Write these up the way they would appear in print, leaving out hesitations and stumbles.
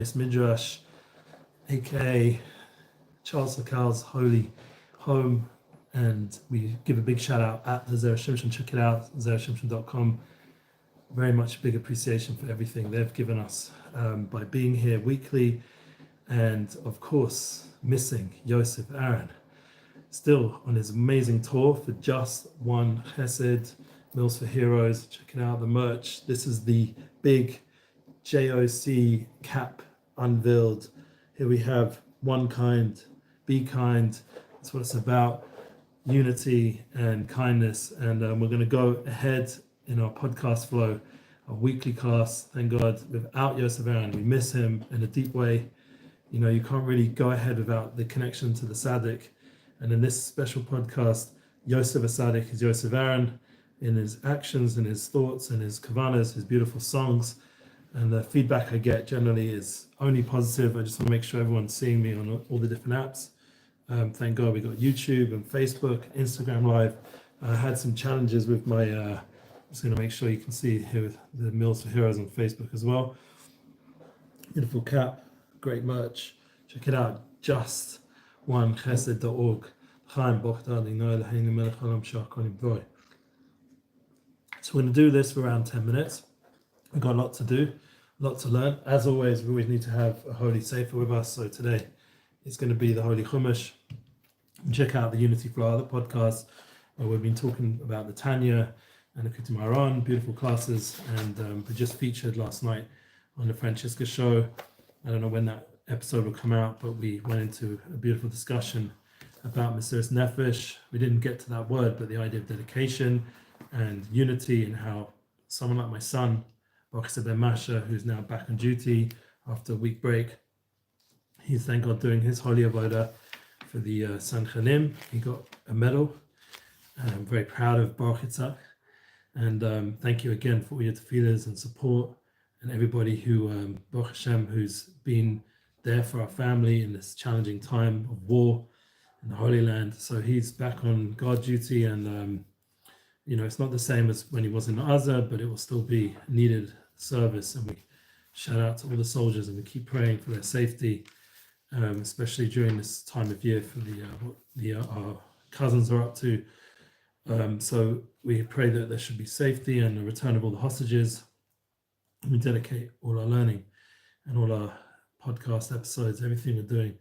Midrash, aka Charles Lakal's Holy Home, and we give a big shout out at the Zera Shimshon. Check it out, zerashimshon.com. Very much big appreciation for everything they've given us by being here weekly, and of course missing Yosef Aaron, still on his amazing tour for Just One Chesed, Meals for Heroes. Check it out, the merch. This is the big JOC cap unveiled. Here we have one kind, be kind. That's what it's about, unity and kindness. And we're going to go ahead in our podcast flow, our weekly class. Thank God, without Yosef Aaron, we miss him in a deep way. You know, you can't really go ahead without the connection to the Tzaddik. And in this special podcast, Yosef Tzaddik is Yosef Aaron in his actions and his thoughts and his kavanas, his beautiful songs. And the feedback I get generally is only positive. I just want to make sure everyone's seeing me on all the different apps. Thank God we got YouTube and Facebook, Instagram Live. I had some challenges with my, just going to make sure you can see here the Meals for Heroes on Facebook as well. Beautiful cap, great merch. Check it out, justonechesed.org. So we're going to do this for around 10 minutes. We've got a lot to do, a lot to learn. As always, we always need to have a holy sefer with us. So today it's going to be the Holy Chumash. Check out the Unity Flow, the podcast, where we've been talking about the Tanya and the Kutim Aron, beautiful classes. And we just featured last night on the Francesca show. I don't know when that episode will come out, but we went into a beautiful discussion about Mesiras Nefesh. We didn't get to that word, but the idea of dedication and unity, and how someone like my son, Ben Masha, who's now back on duty after a week break, he's, thank God, doing his holy avodah for the Sanchanim. He got a medal, and I'm very proud of Baruch Yitzhak. And thank you again for all your tefillahs and support, and everybody who, Baruch Hashem, who's been there for our family in this challenging time of war in the Holy Land. So he's back on guard duty, and you know, it's not the same as when he was in Gaza, but it will still be needed service. And we shout out to all the soldiers, and we keep praying for their safety, especially during this time of year for our cousins are up to. So we pray that there should be safety and the return of all the hostages. We dedicate all our learning and all our podcast episodes, everything we're doing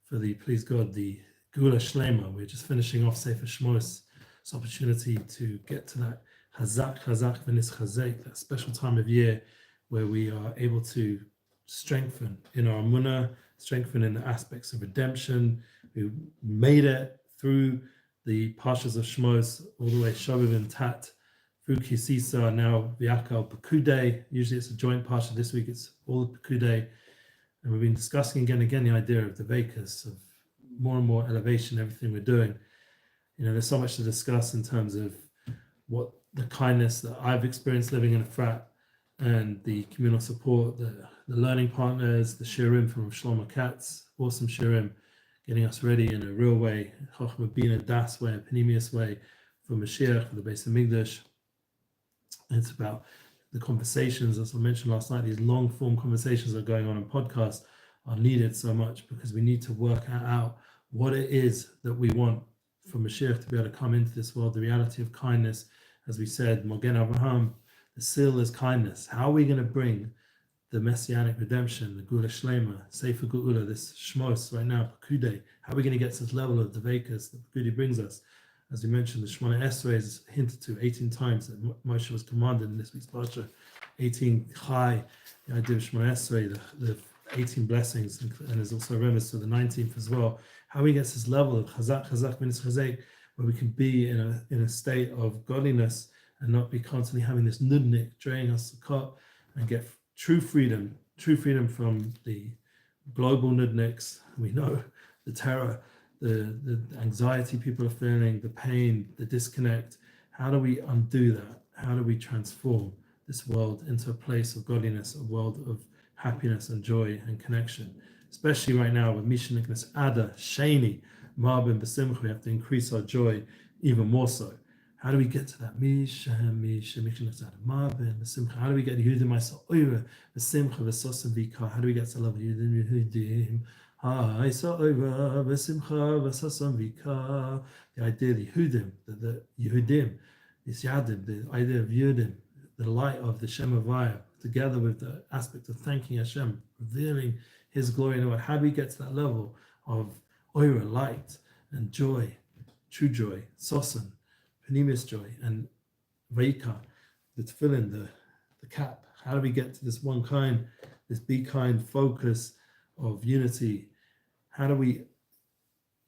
for the, please God, the Gula Shlema. We're just finishing off Sefer Shmos. This opportunity to get to that Chazak v'nis Chazek, that special time of year where we are able to strengthen in our Amunah, strengthen in the aspects of redemption. We made it through the Parshas of Shmos, all the way Shovim and Tat, through Kisisa, now V'yakal Pekudei. Usually it's a joint Parsha. This week it's all Pekudei. And we've been discussing again the idea of the Vekas, of more and more elevation, everything we're doing. You know, there's so much to discuss in terms of what the kindness that I've experienced living in a frat, and the communal support, the learning partners, the shirim from Shlomo Katz, awesome shirim, getting us ready in a real way, Chochmah Bina Das way, a Panemius way, for Mashiach, for the Beis HaMikdash. It's about the conversations, as I mentioned last night, these long form conversations that are going on in podcasts are needed so much, because we need to work out what it is that we want for Mashiach to be able to come into this world, the reality of kindness. As we said, Mogen Avraham, the seal is kindness. How are we going to bring the messianic redemption, the Gula Shlema, Sefer Geula, this Shmos right now, Pekudei? How are we going to get to this level of the Vekas that Pekudei brings us? As we mentioned, the Shemona Esrei is hinted to 18 times that Moshe was commanded in this week's Parsha. 18 Chai, the idea of Shemona Esrei, the 18 blessings, and there's also a reference to the 19th as well. How we get to this level of Chazak v'nis Chazek, where we can be in a state of godliness and not be constantly having this nudnik draining us the cup, and get true freedom from the global nudniks. We know the terror, the anxiety people are feeling, the pain, the disconnect. How do we undo that? How do we transform this world into a place of godliness, a world of happiness and joy and connection? Especially right now with Mishneknes Ada, Shani, Marbin Besimcha, we have to increase our joy even more so. How do we get to that? How do we get Yehudim myself? How do we get to love Yehudim? The idea of Yehudim, the Yehudim, this Yadim, the idea of Yehudim, the light of the Shem Havaya, together with the aspect of thanking Hashem, revealing His glory in the world. How do we get to that level of Oira, light, and joy, true joy, Sosan, Panimis joy, and Veika, the tefillin, the cap? How do we get to this one kind, this be kind focus of unity? How do we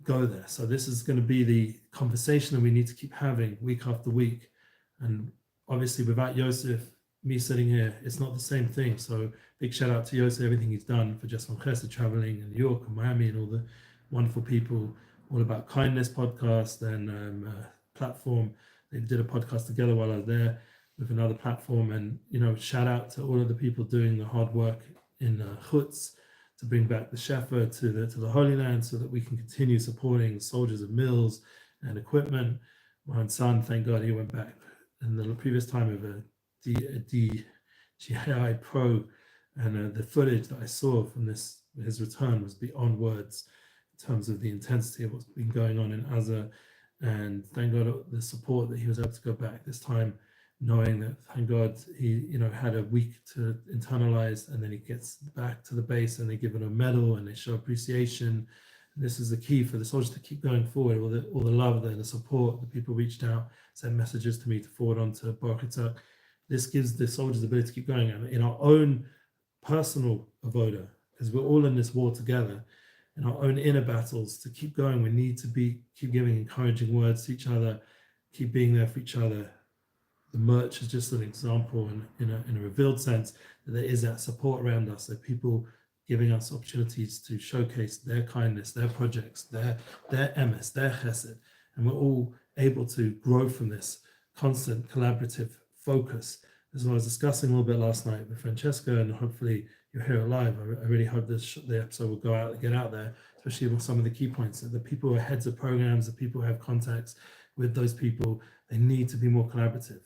go there? So this is going to be the conversation that we need to keep having week after week. And obviously without Yosef, me sitting here, it's not the same thing. So big shout out to Yosef, everything he's done for Just One Chesed, traveling in New York and Miami and all the wonderful people, All About Kindness podcast and platform. They did a podcast together while I was there with another platform. And, shout out to all of the people doing the hard work in Chutz to bring back the Shefa to the Holy Land so that we can continue supporting soldiers of mills and equipment. My own son, thank God he went back in the previous time of a DJI Pro, and the footage that I saw from his return was beyond words in terms of the intensity of what's been going on in Gaza. And thank God the support that he was able to go back this time, knowing that thank God he had a week to internalize, and then he gets back to the base and they give him a medal and they show appreciation. And this is the key for the soldiers to keep going forward. All the love, the support, the people reached out, sent messages to me to forward on to Baruch. This gives the soldiers the ability to keep going, and in our own personal avoda, because we're all in this war together, in our own inner battles, to keep going. We need to keep giving encouraging words to each other, keep being there for each other. The merch is just an example, in a revealed sense, that there is that support around us, that people giving us opportunities to showcase their kindness, their projects, their emes, their chesed, and we're all able to grow from this constant collaborative focus. As I was discussing a little bit last night with Francesca, and hopefully you'll hear it live. I really hope the episode will get out there, especially with some of the key points. That the people who are heads of programs, the people who have contacts with those people, they need to be more collaborative.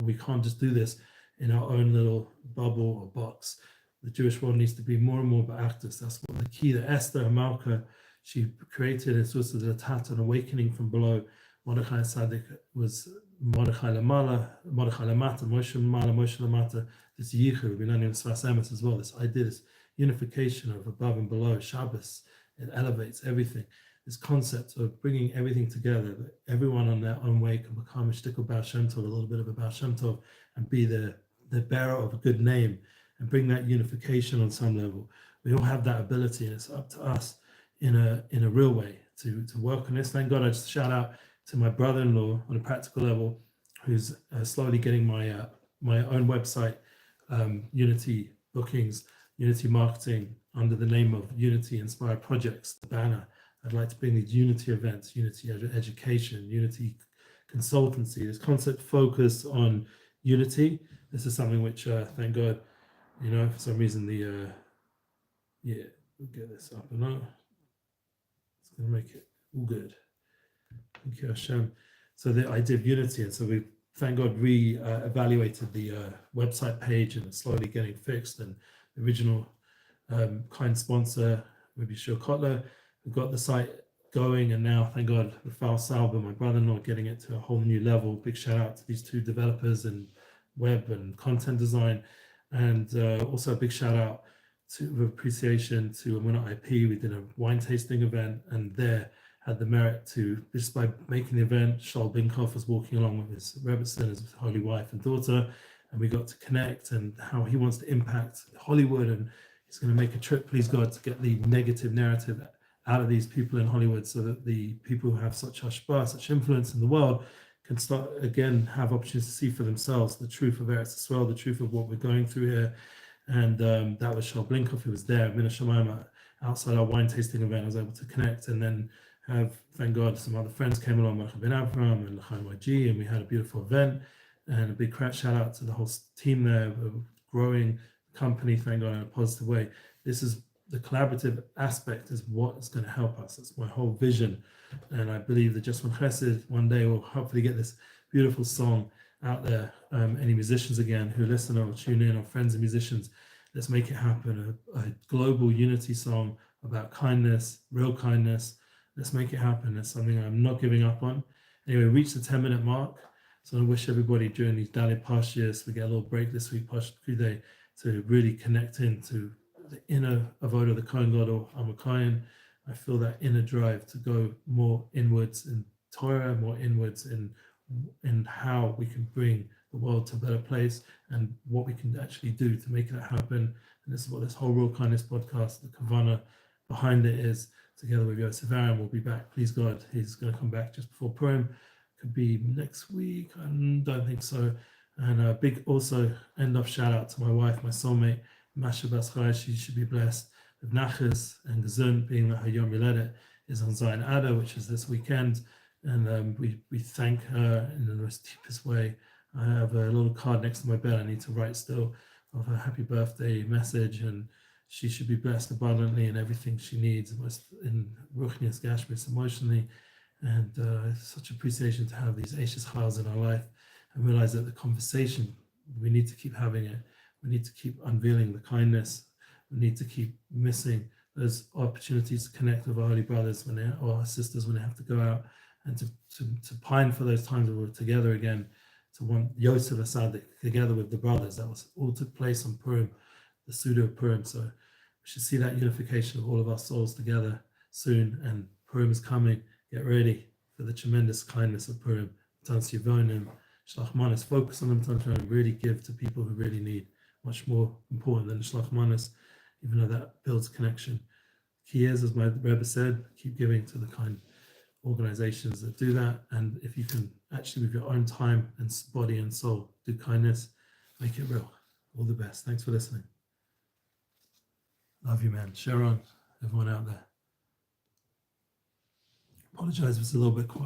We can't just do this in our own little bubble or box. The Jewish world needs to be more and more ba'achdus. That's what the key that Esther Malka, she created a sort of the tat, an awakening from below. Mordechai Tzaddik was Mordechai Lamala, Mordechai Lamata, Moshe Lamala, Moshe Lamata. This yichud, we learn in Sfas Emes as well. This idea, this unification of above and below, Shabbos, it elevates everything. This concept of bringing everything together, that everyone on their own way can become a shtickle Baal Shem Tov, a little bit of a Baal Shem Tov, and be the bearer of a good name, and bring that unification on some level. We all have that ability, and it's up to us in a real way to work on this. Thank God, I just shout out to my brother-in-law on a practical level, who's slowly getting my own website, Unity Bookings, Unity Marketing, under the name of Unity Inspired Projects, the banner. I'd like to bring these Unity events, Unity education, Unity consultancy, this concept focus on unity. This is something which, thank God, for some reason we'll get this up and up. It's going to make it all good. Thank you, Hashem. So the idea of unity, and so we, thank God, evaluated the website page, and it's slowly getting fixed. And the original kind sponsor, Rabbi Shur Kotler, we've got the site going, and now, thank God, Rafal Salba, my brother-in-law, getting it to a whole new level. Big shout out to these two developers in web and content design, and also a big shout out to appreciation to Amuna IP. We did a wine tasting event, and there had the merit to, just by making the event, Shaul Binkoff was walking along with his Rebbetzin, his holy wife and daughter, and we got to connect, and how he wants to impact Hollywood, and he's going to make a trip, please God, to get the negative narrative out of these people in Hollywood, so that the people who have such hashpah, such influence in the world, can start again have opportunities to see for themselves the truth of Eretz Yisrael, the truth of what we're going through here. And that was Shaul Blinkoff, who was there, Mina Shemaima, outside our wine tasting event. I was able to connect, and then have, thank God, some other friends came along, Malach Ben Avram and Chaim YG, and we had a beautiful event. And a big shout out to the whole team there, growing the company, thank God, in a positive way. This is the collaborative aspect, is what is going to help us. It's my whole vision. And I believe that Just One Chesed one day will hopefully get this beautiful song out there. Any musicians again who listen or tune in, or friends and musicians, let's make it happen. A global unity song about kindness, real kindness. Let's make it happen. It's something I'm not giving up on. Anyway, reach the 10-minute mark. So I wish everybody during these Dalit Pashas, we get a little break this week, Pash Kuday, to really connect into the inner avodah of the Kohen Gadol, Amakayan. I feel that inner drive to go more inwards in Torah, more inwards in how we can bring the world to a better place and what we can actually do to make that happen. And this is what this whole Real Kindness podcast, the Kavanah behind it is, together with Yosef. We'll be back, please God. He's going to come back just before Purim. Could be next week, I don't think so. And a big also end of shout out to my wife, my soulmate, Masha Baschai. She should be blessed with Nachas and Gesund, being that her Yom Yoledet is on Zayin Adar, which is this weekend. And we thank her in the most deepest way. I have a little card next to my bed I need to write still of a happy birthday message, and she should be blessed abundantly in everything she needs, in Ruchnias, Gashmis, emotionally. And it's such appreciation to have these Ashes Chals in our life and realize that the conversation, we need to keep having it. We need to keep unveiling the kindness. We need to keep missing those opportunities to connect with our holy brothers or our sisters when they have to go out, and to pine for those times when we're together again, to want Yosef Asadik together with the brothers. That was all took place on Purim, the Suda of Purim. So we should see that unification of all of our souls together soon. And Purim is coming. Get ready for the tremendous kindness of Purim. Tans Yevonim, Shlach Manas, focus on them, trying to really give to people who really need. Much more important than the Shlach Manas, even though that builds connection. Key is, as my Rebbe said, keep giving to the kind organizations that do that. And if you can actually, with your own time and body and soul, do kindness, make it real. All the best. Thanks for listening. Love you, man. Sharon, everyone out there. Apologize if it's a little bit quiet.